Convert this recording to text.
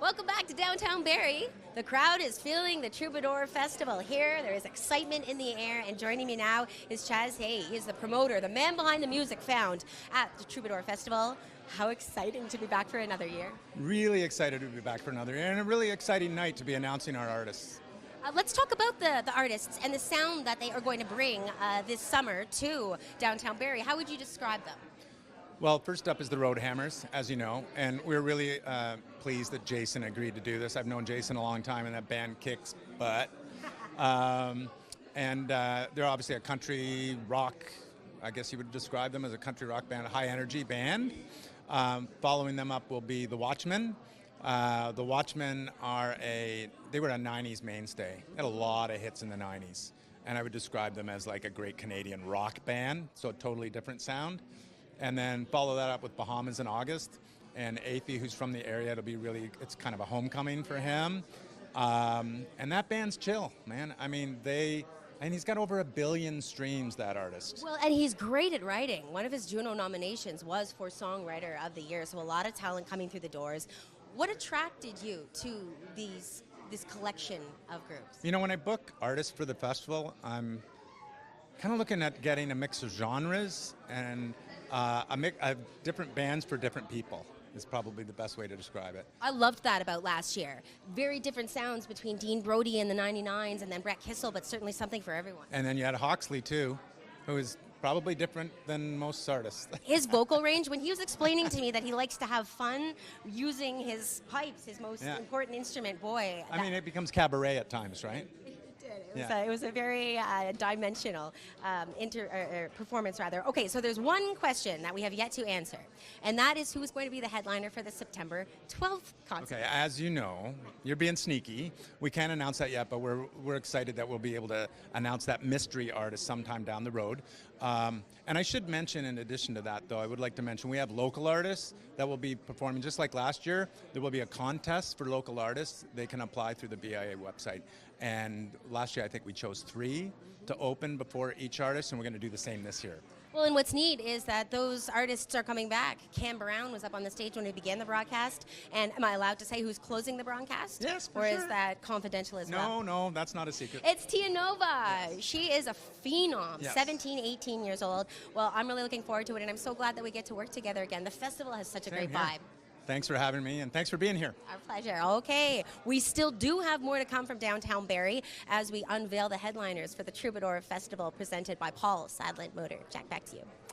Welcome back to downtown Barrie. The crowd is feeling the Troubadour Festival here. There is excitement in the air, and joining me now is Chaz Hay. He is the promoter, the man behind the music found at the Troubadour Festival. How exciting to be back for another year. Really excited to be back for another year, and a really exciting night to be announcing our artists. Let's talk about the artists and the sound that they are going to bring this summer to downtown Barrie. How would you describe them? Well, first up is the Roadhammers, as you know, and we're really pleased that Jason agreed to do this. I've known Jason a long time, and that band kicks butt. They're obviously a country rock, I guess you would describe them as a country rock band, a high-energy band. Following them up will be the Watchmen. The Watchmen they were a 90s mainstay. They had a lot of hits in the 90s, and I would describe them as like a great Canadian rock band, so a totally different sound. And then follow that up with Bahamas in August, and Athey, who's from the area. It's kind of a homecoming for him. And that band's chill, man. I mean, he's got over 1 billion streams, that artist. Well, and he's great at writing. One of his Juno nominations was for Songwriter of the Year, so a lot of talent coming through the doors. What attracted you to this collection of groups? You know, when I book artists for the festival, I'm kind of looking at getting a mix of genres and different bands for different people is probably the best way to describe it. I loved that about last year. Very different sounds between Dean Brody and the 99s and then Brett Kissel, but certainly something for everyone. And then you had Hawksley, too, who is probably different than most artists. His vocal range, when he was explaining to me that he likes to have fun using his pipes, his most important instrument, boy. I mean, it becomes cabaret at times, right? It was a very dimensional performance, rather. Okay, so there's one question that we have yet to answer, and that is who is going to be the headliner for the September 12th concert. Okay, as you know, you're being sneaky. We can't announce that yet, but we're excited that we'll be able to announce that mystery artist sometime down the road. And I should mention, in addition to that, though, I would like to mention we have local artists that will be performing just like last year. There will be a contest for local artists. They can apply through the BIA website. And last year, I think we chose 3 to open before each artist, and we're going to do the same this year. Well, and what's neat is that those artists are coming back. Cam Brown was up on the stage when we began the broadcast. And am I allowed to say who's closing the broadcast? Yes, for Or sure. is that confidential as well? No, that's not a secret. It's Tia Nova. Yes. She is a phenom, Yes. 17, 18 years old. Well, I'm really looking forward to it, and I'm so glad that we get to work together again. The festival has such a great vibe. Thanks for having me, and thanks for being here. Our pleasure. Okay, we still do have more to come from downtown Barrie as we unveil the headliners for the Troubadour Festival presented by Paul Sadlant Motor. Jack, back to you.